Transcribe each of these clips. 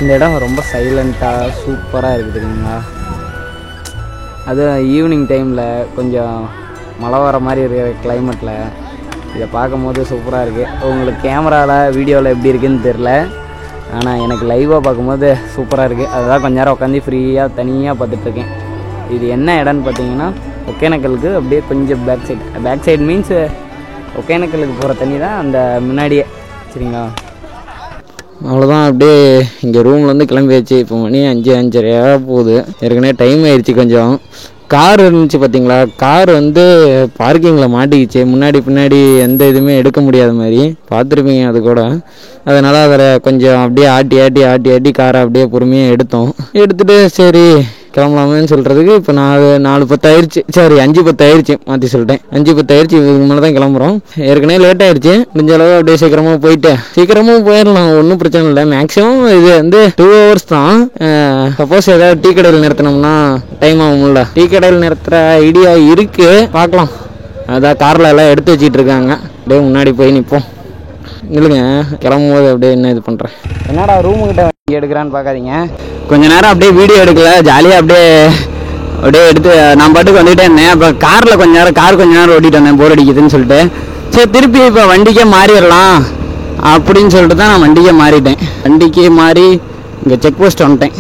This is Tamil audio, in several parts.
இந்த இடம் ரொம்ப சைலண்ட்டாக சூப்பராக இருக்குது தெரியுங்களா. அது ஈவினிங் டைமில் கொஞ்சம் மழை வர மாதிரி இருக்கிற கிளைமேட்டில் இதை பார்க்கும்போது சூப்பராக இருக்குது. உங்களுக்கு கேமராவில் வீடியோவில் எப்படி இருக்குதுன்னு தெரில, ஆனால் எனக்கு லைவாக பார்க்கும்போது சூப்பராக இருக்குது. அதுதான் கொஞ்ச நேரம் உட்காந்து ஃப்ரீயாக தனியாக பார்த்துட்ருக்கேன். இது என்ன இடம்னு பார்த்தீங்கன்னா ஒகேனக்கலுக்கு அப்படியே கொஞ்சம் பேக் சைடு மீன்ஸ் ஒகேனக்கலுக்கு போகிற தண்ணி தான் அந்த முன்னாடியே. சரிங்களா, அவ்வளோதான். அப்படியே இங்கே ரூம்லேருந்து கிளம்பியாச்சு. இப்போ மணி 5:30 போகுது. ஏற்கனவே டைம் ஆயிடுச்சு. கொஞ்சம் கார் இருந்துச்சு பார்த்தீங்களா, கார் பார்க்கிங்கில் மாட்டிக்கிச்சு. முன்னாடி பின்னாடி எந்த இதுவுமே எடுக்க முடியாத மாதிரி பார்த்துருப்பீங்க அது கூட. அதனால் அதில் கொஞ்சம் அப்படியே ஆட்டி காரை அப்படியே பொறுமையாக எடுத்துகிட்டு சரி கிளம்பலாமேன்னு சொல்கிறதுக்கு இப்போ 4:10 ஆயிடுச்சு. சரி 5:10 ஆயிடுச்சு, மாற்றி சொல்லிட்டேன். 5:10 ஆயிடுச்சு. இதுக்கு மேலே தான் கிளம்புறோம். ஏற்கனவே லேட் ஆயிடுச்சு. முடிஞ்ச அளவு அப்படியே சீக்கிரமாக போயிடலாம், ஒன்றும் பிரச்சனை இல்லை. மேக்ஸிமம் இது 2 hours தான். சப்போஸ் ஏதாவது டீ கடையில் நிறுத்தினோம்னா டைம் ஆகும்ல. டீ கடையில் நிறுத்துகிற ஐடியா இருக்குது, பார்க்கலாம். அதான் காரில் எல்லாம் எடுத்து வச்சிட்டு இருக்காங்க. அப்படியே முன்னாடி போய் நிற்போம். இல்லைங்க, கிளம்பும் போது அப்படியே என்ன இது பண்ணுறேன். என்னடா ரூமுக்கிட்ட வண்டி எடுக்கிறான்னு பார்க்காதீங்க. கொஞ்ச நேரம் அப்படியே வீடியோ எடுக்கல, ஜாலியாக அப்படியே எடுத்து நான் பாட்டுக்கு வந்துகிட்டே இருந்தேன். அப்புறம் கார் கொஞ்ச நேரம் ஓட்டிட்டு வந்தேன், போர் அடிக்குதுன்னு சொல்லிட்டு. சரி திருப்பி இப்போ வண்டிக்கே மாறிடலாம் அப்படின்னு சொல்லிட்டு தான் நான் வண்டிக்கே மாறி இங்கே செக் போஸ்ட் வந்துட்டேன்.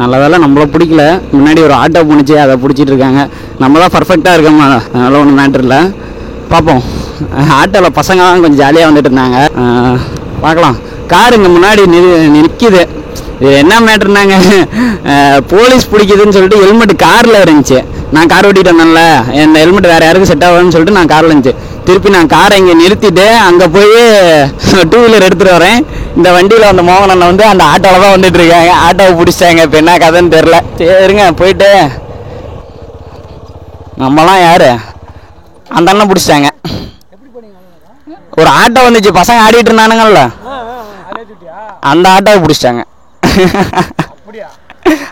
நல்ல வேலை நம்மள பிடிக்கல, முன்னாடி ஒரு ஆட்டோ போணுச்சு, அதை பிடிச்சிட்டு இருக்காங்க. நம்ம தான் பர்ஃபெக்டாக இருக்கோமா, அதனால ஒன்றும் மேட்ரு இல்லை. பார்ப்போம். ஆட்டோவில் பசங்களாம் கொஞ்சம் ஜாலியாக வந்துட்டு இருந்தாங்க, பார்க்கலாம். கார் இங்கே முன்னாடி நிற்கிது. இது என்ன மேட்ருனாங்க, போலீஸ் பிடிக்குதுன்னு சொல்லிட்டு ஹெல்மெட் காரில் இருந்துச்சு. நான் கார் ஓட்டிட்டு வந்தேன்ல, இந்த ஹெல்மெட் வேறு யாருக்கும் செட் ஆகுதுன்னு சொல்லிட்டு நான் காரில் இருந்துச்சு. திருப்பி நான் காரை இங்கே நிறுத்திட்டு அங்கே போய் 2 வீலர் எடுத்துகிட்டு வரேன். இந்த வண்டியில் அந்த மோகன் அண்ணன் அந்த ஆட்டோவில் தான் வந்துட்டு இருக்காங்க. ஆட்டோவை பிடிச்சிட்டாங்க. இப்போ என்ன கதைன்னு தெரில. சரிங்க போயிட்டு நம்மலாம் யார் அந்த அண்ணன் பிடிச்சிட்டாங்க. ஒரு ஆட்டோ வந்துச்சு, பசங்க ஆடிட்டு இருந்தானுங்கல்ல, அந்த ஆட்டோவை பிடிச்சிட்டாங்க.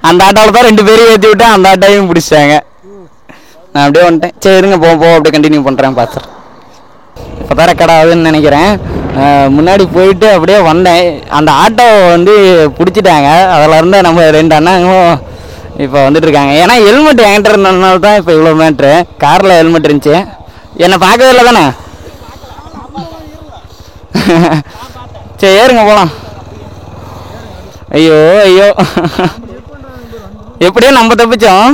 அந்த ஆட்டோவில் தான் 2 பேரையும் ஏற்றி விட்டு அந்த ஆட்டோவையும் பிடிச்சிட்டாங்க. நான் அப்படியே வந்துட்டேன். சரிங்க போவோம், அப்படியே கண்டினியூ பண்ணுறேன். பார்த்துறேன். இப்போ தான் ரெக்கார்ட் ஆகுதுன்னு நினைக்கிறேன். முன்னாடி போயிட்டு அப்படியே வந்தேன். அந்த ஆட்டோ பிடிச்சிட்டாங்க. அதில் இருந்து நம்ம 2 அண்ணாங்களும் இப்போ வந்துட்டுருக்காங்க. ஏன்னா ஹெல்மெட் என்கிட்ட இருந்ததுனால தான் இப்போ இவ்வளோ மேட்ரு. காரில் ஹெல்மெட் இருந்துச்சு. என்னை பார்க்கவே இல்லை தானே? சரி ஏறுங்க போகலாம். ஐயோ எப்படியோ நம்ம தப்பிச்சோம்.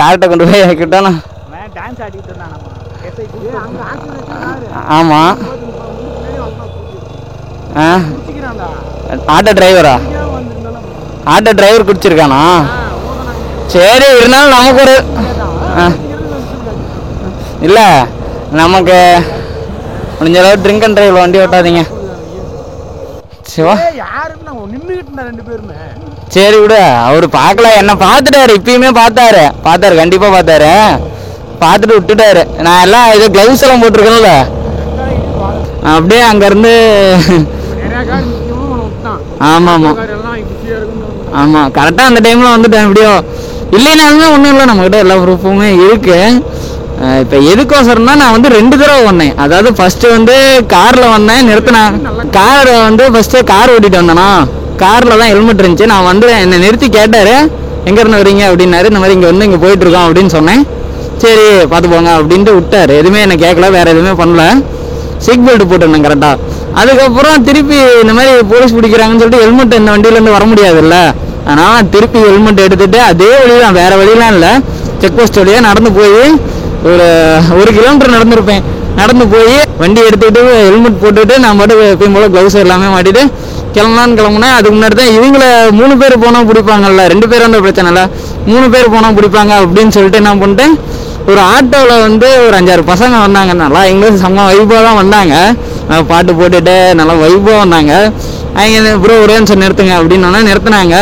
கார்ட்டை கொண்டு போய் கிட்டோம். ஆமாம். ஆட்டோ டிரைவரா? ஆட்டோ டிரைவர் குடிச்சிருக்கானா? சரி இருந்தாலும் நமக்கு ஒரு இல்லை, நமக்கு முடிஞ்ச அளவு ட்ரிங்க் அண்ட் டிரைவில் வண்டி ஓட்டாதீங்க. சிவா சரி விடு, அவரு பார்க்கல, என்ன பார்த்துட்டாரு. இப்பயுமே பார்த்தாரு, கண்டிப்பாக பார்த்துட்டு விட்டுட்டாரு. நான் எல்லாம் இது க்ளவுஸ் எல்லாம் போட்டிருக்கேன்ல, அப்படியே அங்கேருந்து ஆமாம் கரெக்டாக அந்த டைமில் வந்துட்டேன். எப்படியோ இல்லைனாலுமே ஒன்றும் இல்லை, நம்மக்கிட்ட எல்லா ப்ரூஃபுமே இருக்குது. இப்போ எதுக்கோசரம் தான் நான் 2 தடவை வந்தேன். அதாவது ஃபஸ்ட்டு காரில் வந்தேன், நிறுத்தினேன். ஃபஸ்ட்டு கார் ஓட்டிகிட்டு வந்தேனா, காரில் தான் ஹெல்மெட் இருந்துச்சு. நான் என்னை நிறுத்தி கேட்டார், எங்கேருந்து வரீங்க அப்படின்னாரு. இந்த மாதிரி இங்கே போயிட்டுருக்கோம் அப்படின்னு சொன்னேன். சரி பார்த்து போங்க அப்படின்ட்டு விட்டார். எதுவுமே என்னை கேட்கல, வேறு எதுவுமே பண்ணல. சீட் பெல்ட் போட்டுருந்தேன் கரெக்டாக. அதுக்கப்புறம் திருப்பி இந்த மாதிரி போலீஸ் பிடிக்கிறாங்கன்னு சொல்லிட்டு ஹெல்மெட் இந்த வண்டியிலேருந்து வர முடியாதுல்ல, அதனால் திருப்பி ஹெல்மெட் எடுத்துகிட்டு அதே வழியெலாம், வேறு வழியெலாம் இல்லை, செக் போஸ்ட் வழியாக நடந்து போய் ஒரு 1 கிலோமீட்டர் நடந்துருப்பேன். நடந்து போய் வண்டி எடுத்துக்கிட்டு ஹெல்மெட் போட்டுட்டு நான் மட்டும் எப்பயும் போல் க்ளவுஸ் எல்லாமே மாட்டிட்டு கிளம்புனேன். அதுக்கு முன்னாடி தான் இவங்கள 3 பேர் போனால் பிடிப்பாங்கல்ல, 2 பேர் பிரச்சனை இல்லை, 3 பேர் போனால் பிடிப்பாங்க அப்படின்னு சொல்லிட்டு என்ன பண்ணிட்டேன், ஒரு ஆட்டோவில் ஒரு 5-6 பசங்க வந்தாங்க. நல்லா எங்களுக்கு செம்ம வைப்பாக தான் வந்தாங்க. பாட்டு போட்டுட்டு நல்லா வைப்பாக வந்தாங்க. அவங்க ப்ரோ ஒரே நிமிஷம் நிறுத்துங்க அப்படின்னு நிறுத்தினாங்க.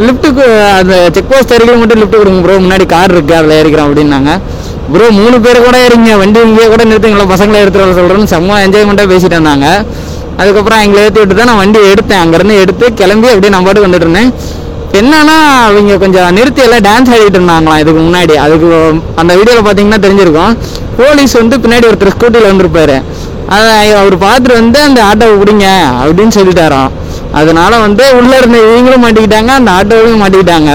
லிஃப்ட்டுக்கு அந்த செக் போஸ்ட் அருகில் மட்டும் லிஃப்ட் கொடுங்க ப்ரோ, முன்னாடி கார் இருக்குது அதில் ஏறிக்கிறோம் அப்படின்னாங்க. ப்ரோ 3 பேர் கூட ஏறிங்க, வண்டி இங்கேயே கூட நிறுத்துங்களா, பசங்களை எடுத்துகிட்டு வர சொல்கிறேன்னு செம்ம என்ஜாய்மெண்ட்டாக பேசிட்டு இருந்தாங்க. அதுக்கப்புறம் எங்களை ஏற்றி விட்டு தான் நான் வண்டி எடுத்தேன். அங்கேருந்து எடுத்து கிளம்பி அப்படியே நான் பாட்டுக்கு வந்துட்டு இருந்தேன். என்னன்னா அவங்க கொஞ்சம் நிறுத்தி எல்லாம் டான்ஸ் ஆடிட்டு இருந்தாங்களாம் இதுக்கு முன்னாடி. அதுக்கு அந்த வீடியோவில் பார்த்தீங்கன்னா தெரிஞ்சிருக்கும். போலீஸ் வந்து பின்னாடி ஒருத்தர் ஸ்கூட்டியில் வந்திருப்பாரு. அதை அவர் பார்த்துட்டு வந்து அந்த ஆட்டோவை பிடிங்க அப்படின்னு சொல்லிட்டாராம். அதனால வந்து உள்ளே இருந்த இவங்களும் மாட்டிக்கிட்டாங்க, அந்த ஆட்டோவையும் மாட்டிக்கிட்டாங்க.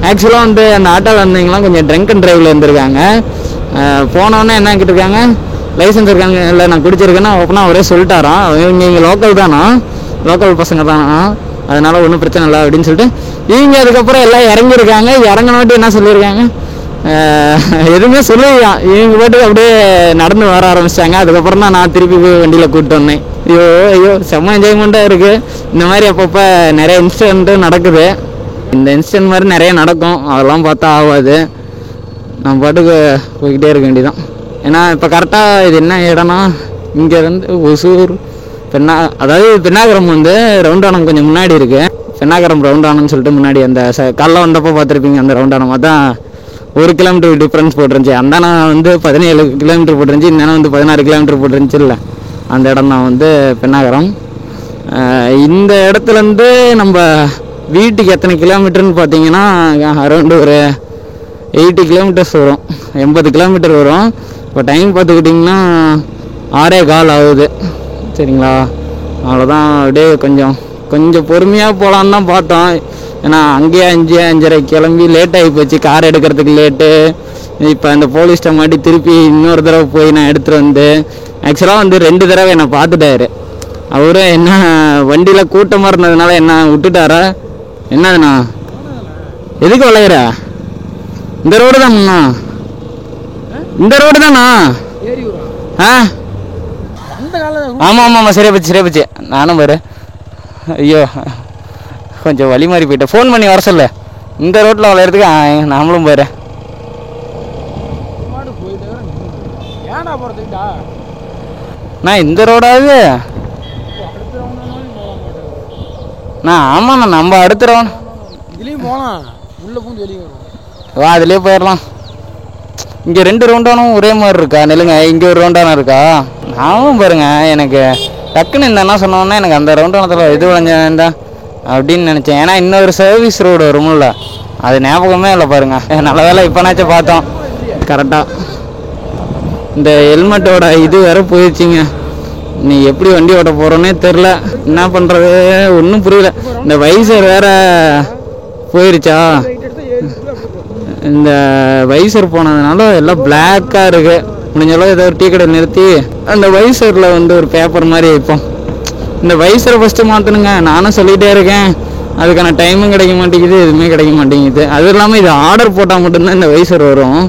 ஆக்சுவலாக வந்து அந்த ஆட்டோவில் இருந்தவங்களாம் கொஞ்சம் ட்ரங்க் அண்ட் டிரைவில் இருந்திருக்காங்க. போனோன்னே என்ன கேட்டிருக்காங்க, லைசன்ஸ் இருக்காங்க, இல்லை நான் குடிச்சிருக்கேன்னா ஓப்பனாக அவரே சொல்லிட்டாராம். இங்கே லோக்கல் தானா, லோக்கல் பசங்க தானா, அதனால ஒன்றும் பிரச்சனை இல்லை அப்படின்னு சொல்லிட்டு இவங்க அதுக்கப்புறம் எல்லாம் இறங்கியிருக்காங்க. இறங்கினோட்டு என்ன சொல்லியிருக்காங்க, எதுவுமே சொல்லுவான். இவங்க பாட்டுக்கு அப்படியே நடந்து வர ஆரம்பிச்சிட்டாங்க. அதுக்கப்புறம் தான் நான் திருப்பி போய் வண்டியில் கூப்பிட்டு வந்தேன். ஐயோ செம்ம என்ஜாய்மெண்ட்டாக இருக்குது. இந்த மாதிரி அப்பப்போ நிறைய இன்சிடென்ட்டு நடக்குது. இந்த இன்சிடென்ட் மாதிரி நிறைய நடக்கும், அதெல்லாம் பார்த்தா ஆகாது. நம்ம பாட்டுக்கு போய்கிட்டே இருக்க வேண்டியதான். ஏன்னா இப்போ கரெக்டாக இது என்ன இடம்னா, இங்கேருந்து ஒசூர் அதாவது பெண்ணாகரம் வந்து ரவுண்டானம் கொஞ்சம் முன்னாடி இருக்குது. பெண்ணாகரம் ரவுண்டானம்னு சொல்லிட்டு முன்னாடி அந்த காலைல வந்தப்போ பார்த்துருப்பீங்க. அந்த ரவுண்டானம் தான் 1 கிலோமீட்டர் டிஃப்ரென்ஸ் போட்டுருந்துச்சு. அந்த நான் வந்து 17 கிலோமீட்டர் போட்டுருந்துச்சு, இந்த வந்து 16 கிலோமீட்டர் போட்டுருந்துச்சு. இல்லை, அந்த இடம் தான் வந்து பெண்ணாகரம். இந்த இடத்துலேருந்து நம்ம வீட்டுக்கு எத்தனை கிலோமீட்டர்னு பார்த்தீங்கன்னா அரௌண்டு ஒரு 80 கிலோமீட்டர்ஸ் வரும், 80 கிலோமீட்டர் வரும். இப்போ டைம் பார்த்துக்கிட்டிங்கன்னா 6:15 ஆகுது. சரிங்களா, அவ்வளோதான். அப்படியே கொஞ்சம் பொறுமையாக போகலான்னு தான் பார்த்தோம். ஏன்னா அங்கேயே 5:30 கிளம்பி லேட் ஆகி போச்சு, கார் எடுக்கிறதுக்கு லேட்டு. இப்போ அந்த போலீஸ்ட்டை மாட்டி திருப்பி இன்னொரு தடவை போய் நான் எடுத்துகிட்டு வந்து ஆக்சுவலாக வந்து 2 தடவை என்னை பார்த்துட்டாரு. அவரும் என்ன வண்டியில் கூட்டமாக இருந்ததுனால என்ன விட்டுட்டாரா என்னதுண்ணா, எதுக்கு விளையிற, இந்த ரோடு தான்ண்ணா, இந்த ரோடு தானா? ஆமாம் சரியா போச்சு. நானும் பாரு, ஐயோ கொஞ்சம் வழி மாறி போயிட்டேன். ஃபோன் பண்ணி வர சொல்ல, இந்த ரோட்டில் விளையாடுறதுக்கு நாமளும் பாரு. நான் இந்த ரோடாவது நான் ஆமாண்ணா, நம்ம அடுத்த ரவுண்ட் இதுலேயும் போகலாம், உள்ளே பூந்து வெளியே வா, அதுலேயே போயிடலாம். இங்கே 2 ரவுண்டானும் ஒரே மாதிரி இருக்கா? நில்லுங்க, இங்கே ஒரு ரவுண்டானம் இருக்கா? நானும் பாருங்க, எனக்கு டக்குன்னு இந்த என்ன சொன்னோன்னா எனக்கு அந்த ரவுண்டானத்தில் இது விளைஞ்சா அப்படின்னு நினச்சேன். ஏன்னா இன்னொரு சர்வீஸ் ரோடு வரும்ல, அது ஞாபகமே இல்லை பாருங்க. நல்ல வேலை இப்போனாச்சும் பார்த்தோம் கரெக்டாக. இந்த ஹெல்மெட்டோட இது வேற போயிடுச்சிங்க. நீ எப்படி வண்டி ஓட்ட போகிறோன்னே தெரில, என்ன பண்ணுறது ஒன்றும் புரியல. இந்த வைசர் வேற போயிடுச்சா, இந்த வைசர் போனதுனால எல்லாம் பிளாக்காக இருக்குது. முடிஞ்சளவு ஏதோ ஒரு டீ கடை நிறுத்தி அந்த வைசரில் வந்து ஒரு பேப்பர் மாதிரி வைப்போம். இந்த வைசரை ஃபஸ்ட்டு மாற்றணுங்க. நானும் சொல்லிகிட்டே இருக்கேன், அதுக்கான டைமும் கிடைக்க மாட்டேங்குது, எதுவுமே கிடைக்க மாட்டேங்குது. அதுவும் இல்லாமல் இது ஆர்டர் போட்டால் மட்டும்தான் இந்த வைசர் வரும்.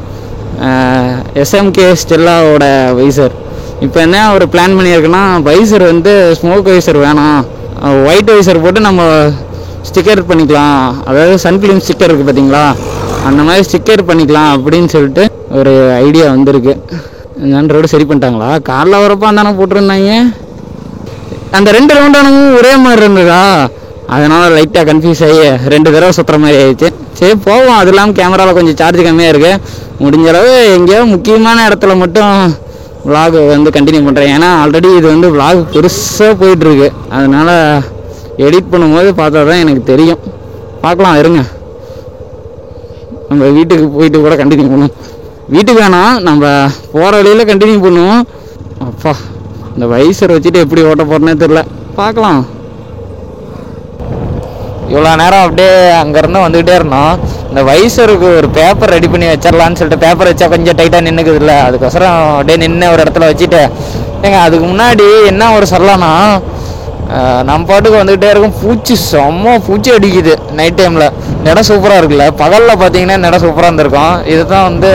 எஸ்எம்கே ஸ்டெல்லாவோட வைசர். இப்போ என்ன ஒரு பிளான் பண்ணியிருக்குன்னா, வைசர் வந்து ஸ்மோக் வைசர் வேணாம், ஒயிட் வைசர் போட்டு நம்ம ஸ்டிக்கர் பண்ணிக்கலாம். அதாவது சன்ஃபிலிம் ஸ்டிக்கர் இருக்குது பார்த்தீங்களா, அந்த மாதிரி ஸ்டிக்கர் பண்ணிக்கலாம் அப்படின்னு சொல்லிட்டு ஒரு ஐடியா வந்திருக்கு. அந்த ரோடு சரி பண்ணிட்டாங்களா? காரில் வரப்போ அந்தானே போட்டிருந்தாங்க. அந்த 2 ரவுண்டானமும் ஒரே மாதிரி இருந்ததா, அதனால் லைட்டாக கன்ஃபியூஸ் ஆகி 2 தடவை சுற்றுற மாதிரி ஆயிடுச்சு. சரி போவோம். அது இல்லாமல் கேமராவில் கொஞ்சம் சார்ஜ் கம்மியாக இருக்குது. முடிஞ்ச அளவு எங்கேயோ முக்கியமான இடத்துல மட்டும் விலாக் வந்து கண்டினியூ பண்ணுறேன். ஏன்னா ஆல்ரெடி இது வந்து விலாக் பெருசாக போயிட்டுருக்கு. அதனால் எடிட் பண்ணும்போது பார்த்தா தான் எனக்கு தெரியும். பார்க்கலாம், இருங்க. நம்ம வீட்டுக்கு போயிட்டு கூட கண்டினியூ பண்ணுவோம். வீட்டுக்கு வேணாம், நம்ம போகிற வழியில் கண்டினியூ பண்ணுவோம். அப்பா, இந்த வைசர் வச்சுட்டு எப்படி ஓட்ட போகிறேன்னே தெரில, பார்க்கலாம். இவ்வளோ நேரம் அப்படியே அங்கேருந்து வந்துக்கிட்டே இருந்தோம். இந்த வைசருக்கு ஒரு பேப்பர் ரெடி பண்ணி வச்சிடலான்னு சொல்லிட்டு, பேப்பர் வச்சா கொஞ்சம் டைட்டாக நின்றுக்குது இல்லை, அதுக்கோசரம் அப்படியே நின்று ஒரு இடத்துல வச்சுட்டு ஏங்க அதுக்கு முன்னாடி என்ன ஒரு சொல்லலாம்னா, நம்ம பாட்டுக்கு வந்துக்கிட்டே இருக்கும். பூச்சி அடிக்குது நைட் டைமில். இந்த இடம் சூப்பராக இருக்குல்ல. பகலில் பார்த்தீங்கன்னா இந்த இடம் சூப்பராக இருந்திருக்கும். இதுதான் வந்து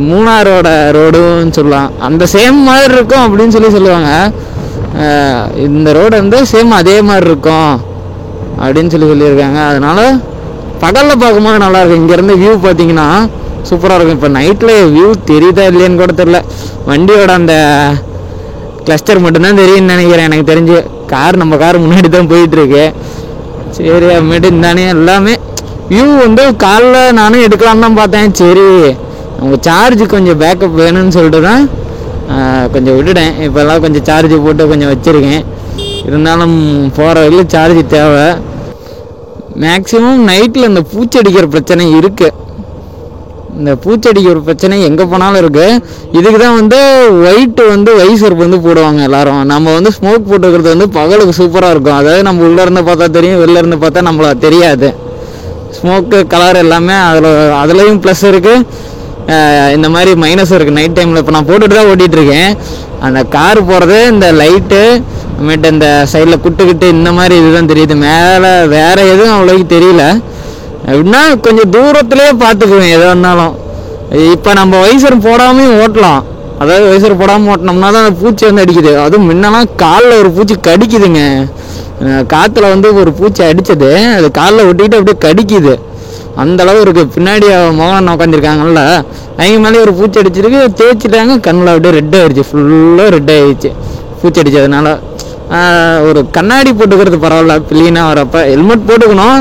மூணாரோட ரோடுன்னு சொல்லலாம். அந்த சேம் மாதிரி இருக்கும் அப்படின்னு சொல்லுவாங்க. இந்த ரோடு வந்து சேம் அதே மாதிரி இருக்கும் அப்படின்னு சொல்லியிருக்காங்க. அதனால் பகலில் பார்க்கும்போது நல்லாயிருக்கும். இங்கேருந்து வியூ பார்த்தீங்கன்னா சூப்பராக இருக்கும். இப்போ நைட்டில் வியூ தெரியுதா இல்லையான்னு கூட தெரில. வண்டியோட அந்த கிளஸ்டர் மட்டும்தான் தெரியும்னு நினைக்கிறேன். எனக்கு தெரிஞ்சு நம்ம கார் முன்னாடி தான் போயிட்டுருக்கு. சரி, அப்புறமேட்டு இந்தானே எல்லாமே வியூ வந்து காலைல நானும் எடுக்கலான்னு தான் பார்த்தேன். சரி, அவங்க சார்ஜ் கொஞ்சம் பேக்கப் வேணும்னு சொல்லிட்டு தான் கொஞ்சம் விட்டுட்டேன். இப்போல்லாம் கொஞ்சம் சார்ஜ் போட்டு கொஞ்சம் வச்சுருக்கேன். இருந்தாலும் போகிற வரையில் சார்ஜ் தேவை. மேக்ஸிமம் நைட்டில் இந்த பூச்சடிக்கிற பிரச்சனை இருக்குது. இந்த பூச்சடிக்கிற பிரச்சனை எங்கே போனாலும் இருக்குது. இதுக்கு தான் வந்து ஒயிட்டு வந்து வைசர் வந்து போடுவாங்க எல்லோரும். நம்ம வந்து ஸ்மோக் போட்டுக்கிறது வந்து பகலுக்கு சூப்பராக இருக்கும். அதாவது நம்ம உள்ளே இருந்து பார்த்தா தெரியும், வெளில இருந்து பார்த்தா நம்மள தெரியாது. ஸ்மோக்கு கலர் எல்லாமே அதுலேயும் ப்ளஸ் இருக்குது, இந்த மாதிரி மைனஸும் இருக்குது. நைட் டைமில் இப்போ நான் போட்டுட்டு தான் ஓட்டிகிட்ருக்கேன். அந்த கார் போகிறது இந்த லைட்டு அப்புறமேட்டு இந்த சைடில் குட்டுக்கிட்டு இந்த மாதிரி இதுதான் தெரியுது. மேலே வேறு எதுவும் அவ்வளோக்கு தெரியல. எப்படின்னா கொஞ்சம் தூரத்துலேயே பார்த்துக்குவேன் எதாக இருந்தாலும். இப்போ நம்ம வைசர் போடாமையும் ஓட்டலாம். அதாவது வைசர் போடாமல் ஓட்டினோம்னா தான் அந்த பூச்சி வந்து அடிக்குது. அதுவும் முன்னெல்லாம் காலில் ஒரு பூச்சி கடிக்குதுங்க. காற்றுல வந்து ஒரு பூச்சி அடித்தது, அது காலில் ஒட்டிக்கிட்டு அப்படியே கடிக்குது. அந்தளவு இருக்குது. பின்னாடி மோகன் உட்காந்துருக்காங்கல்ல, அவங்க மேலே ஒரு பூச்சி அடிச்சிருக்கு, தேய்ச்சிட்டாங்க. கண்ணில் அப்படியே ரெட் ஆகிடுச்சு, ஃபுல்லாக ரெட் ஆகிடுச்சு பூச்சி அடித்ததுனால. ஒரு கண்ணாடி போட்டுக்கிறது பரவாயில்ல, க்ளீனாக வரப்போ. ஹெல்மெட் போட்டுக்கணும்,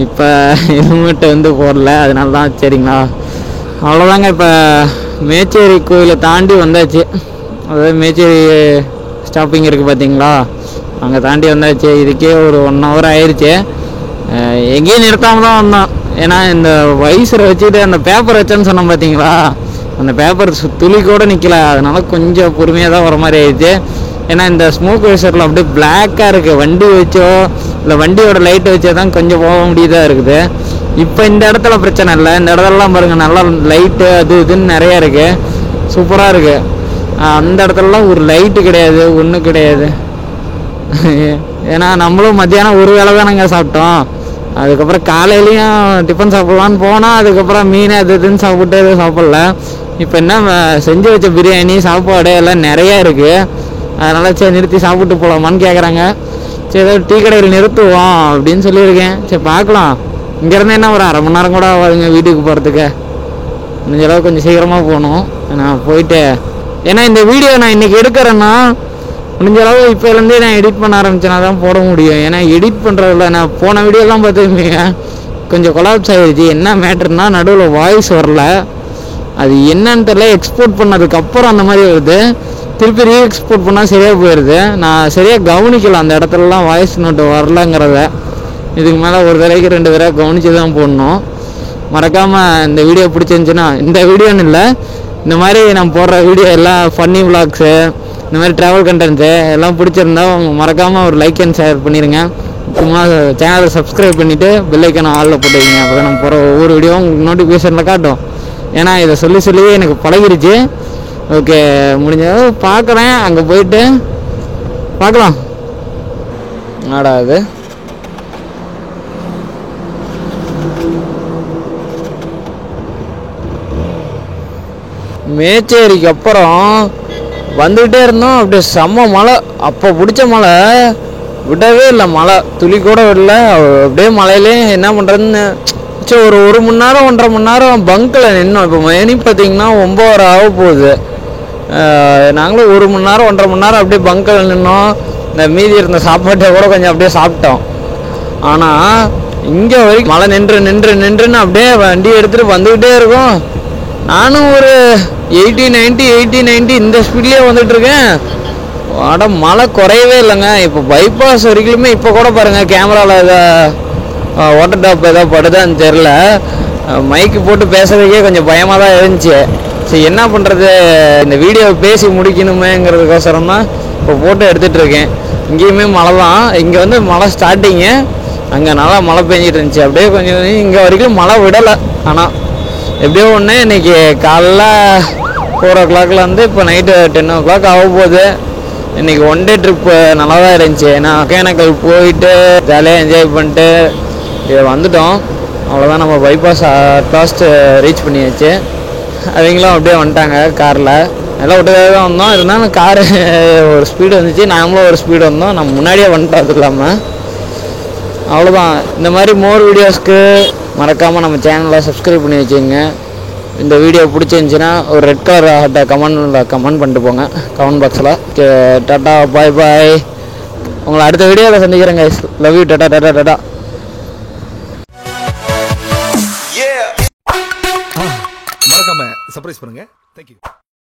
இப்போ ஹெல்மெட்டை வந்து போடல, அதனால தான். சரிங்களா, அவ்வளோதாங்க. இப்போ மேச்சேரி கோயிலை தாண்டி வந்தாச்சு. அதாவது மேச்சேரி ஸ்டாப்பிங் இருக்குது பார்த்தீங்களா, அங்கே தாண்டி வந்தாச்சு. இதுக்கே ஒரு 1 hour ஆயிடுச்சு. எங்கேயும் நிறுத்தாமல் தான் வந்தோம். ஏன்னா இந்த வைசரை வச்சுக்கிட்டு அந்த பேப்பர் வச்சேன்னு சொன்னோம் பார்த்தீங்களா, அந்த பேப்பர் துளி கூட நிற்கல. அதனால கொஞ்சம் பொறுமையாக தான் வர மாதிரி ஆயிடுச்சு. ஏன்னா இந்த ஸ்மோக் வைசரில் அப்படியே பிளாக்காக இருக்குது. வண்டி வச்சோ இல்லை வண்டியோட லைட்டை வச்சோ தான் கொஞ்சம் போக முடியதாக இருக்குது. இப்போ இந்த இடத்துல பிரச்சனை இல்லை. இந்த இடத்துலலாம் பாருங்கள், நல்லா லைட்டு அது இதுன்னு நிறையா இருக்குது, சூப்பராக இருக்குது. அந்த இடத்துலலாம் ஒரு லைட்டு கிடையாது, ஒன்றும் கிடையாது. ஏன்னா நம்மளும் மத்தியானம் ஒரு வேளை தான் நாங்கள் சாப்பிட்டோம். அதுக்கப்புறம் காலையிலையும் டிஃபன் சாப்பிட்லான்னு போனால் அதுக்கப்புறம் மீன் அது இதுன்னு சாப்பிட்டு எதுவும் சாப்பிட்ல. இப்போ என்ன செஞ்சு வச்ச பிரியாணி சாப்பாடு எல்லாம் நிறையா இருக்குது. அதனால் சரி நிறுத்தி சாப்பிட்டு போகலாமான்னு கேட்குறாங்க. சரி ஏதோ டீ கடையில் நிறுத்துவோம் அப்படின்னு சொல்லியிருக்கேன். சரி பார்க்கலாம். இங்கேருந்து என்ன ஒரு 1/2 மணி நேரம் கூட ஆகாதுங்க வீட்டுக்கு போகிறதுக்கு. முடிஞ்ச அளவு கொஞ்சம் சீக்கிரமாக போகணும். நான் போயிட்டு, ஏன்னா இந்த வீடியோ நான் இன்றைக்கி எடுக்கிறேன்னா முடிஞ்ச அளவு இப்போலேருந்தே நான் எடிட் பண்ண ஆரம்பிச்சேன்னா தான் போட முடியும். ஏன்னா எடிட் பண்ணுறதில்ல. நான் போன வீடியோலாம் பார்த்துருப்பீங்க, கொஞ்சம் கொலாப்ஸ் ஆகிடுச்சு. என்ன மேட்ருன்னா, நடுவில் வாய்ஸ் வரல. அது என்னன்னு தெரியல. எக்ஸ்போர்ட் பண்ணதுக்கப்புறம் அந்த மாதிரி வருது. திருப்பி ரீஎக்ஸ்போர்ட் பண்ணால் சரியாக போயிடுது. நான் சரியாக கவனிக்கல அந்த இடத்துலலாம் வாய்ஸ் நோட்டு வரலங்கிறத. இதுக்கு மேலே ஒரு தடவைக்கு 2 தடவை கவனித்து தான் போடணும். மறக்காமல் இந்த வீடியோ பிடிச்சிருந்துச்சுன்னா, இந்த வீடியோன்னு இல்லை, இந்த மாதிரி நான் போடுற வீடியோ எல்லாம் ஃபன்னி விளாக்ஸு, இந்த மாதிரி ட்ராவல் கண்டென்ட்ஸு எல்லாம் பிடிச்சிருந்தா மறக்காமல் ஒரு லைக் அண்ட் ஷேர் பண்ணிடுங்க. சும்மா சேனலை சப்ஸ்கிரைப் பண்ணிவிட்டு பெல் ஐக்கானை ஆளில் போட்டுவிங்க. அப்போ தான் நம்ம போகிற ஒவ்வொரு வீடியோவும் உங்களுக்கு நோட்டிஃபிகேஷனில் காட்டும். ஏன்னா இதை சொல்லியே எனக்கு பழகிருச்சு. ஓகே, முடிஞ்சது பார்க்குறேன். அங்கே போயிட்டு பார்க்கலாம். என்னடா அது, மேச்சேரிக்கு அப்புறம் வந்துக்கிட்டே இருந்தோம். அப்படியே செம்ம மழை. அப்போ பிடிச்ச மழை விடவே இல்லை. மழை துளி கூட விடல. அப்படியே மழையிலே என்ன பண்ணுறதுன்னு சரி ஒரு 1 மணி நேரம் 1.5 மணி நேரம் பங்கில் நின்னோம். இப்போ மணி பார்த்திங்கன்னா 9 ஆக போகுது. நாங்களும் 1 மணி நேரம் 1.5 மணி நேரம் அப்படியே பங்கில் நின்னோம். இந்த மீதி இருந்த சாப்பாட்டை கூட கொஞ்சம் அப்படியே சாப்பிட்டோம். ஆனால் இங்கே வரைக்கும் மழை நின்றுன்னு அப்படியே வண்டி எடுத்துகிட்டு வந்துக்கிட்டே இருக்கும். நானும் ஒரு 80-90 இந்த ஸ்பீட்லேயே வந்துட்டுருக்கேன். மழை குறையவே இல்லைங்க. இப்போ பைபாஸ் வரைக்குமே இப்போ கூட பாருங்கள், கேமராவில் ஏதோ வாட்டர் டாப் ஏதோ படுதான்னு தெரில. மைக்கு போட்டு பேசுறதுக்கே கொஞ்சம் பயமாக தான் இருந்துச்சு. சரி என்ன பண்ணுறது, இந்த வீடியோ பேசி முடிக்கணுமேங்கிறதுக்கோசரம் தான் இப்போ போட்டு எடுத்துகிட்டு இருக்கேன். இங்கேயுமே மழை தான். இங்கே வந்து மழை ஸ்டார்டிங்கு, அங்கே நல்லா மழை பெஞ்சிட்டு இருந்துச்சு. அப்படியே கொஞ்சம் இங்கே வரைக்கும் மழை விடலை. ஆனால் எப்படியோ ஒன்று இன்றைக்கி காலைல 4 o'clock வந்து இப்போ நைட்டு 10 o'clock ஆக போகுது. இன்றைக்கி 1 day ட்ரிப்பு நல்லா தான் இருந்துச்சு. நான் ஒகேனக்கல் போயிட்டு ஜாலியாக என்ஜாய் பண்ணிட்டு வந்துட்டோம். அவ்வளோதான், நம்ம பைபாஸ் லாஸ்ட்டு ரீச் பண்ணியாச்சு. அவங்களும் அப்படியே வந்துட்டாங்க காரில். எல்லாம் விட்டுக்காக தான் வந்தோம். இருந்தாலும் காரு ஒரு ஸ்பீடு வந்துச்சு, நாமளும் ஒரு ஸ்பீடு வந்தோம். நம்ம முன்னாடியே வந்துட்டோம். அது இல்லாமல் அவ்வளோதான். இந்த மாதிரி மோர் வீடியோஸ்க்கு மறக்காமல் நம்ம சேனலை சப்ஸ்கிரைப் பண்ணி வச்சுக்கோங்க. இந்த வீடியோ பிடிச்சிருந்துச்சின்னா ஒரு ரெட் கலர் ஹார்ட்டை கமெண்ட் பண்ணிட்டு போங்க கமெண்ட் பாக்ஸில். Tata bye bye. உங்களை அடுத்த வீடியோவில் சந்திக்கிறேங்க. Love you. Tata tata tata. மறக்காம சர்ப்ரைஸ் பண்ணுங்க. தேங்க்யூ.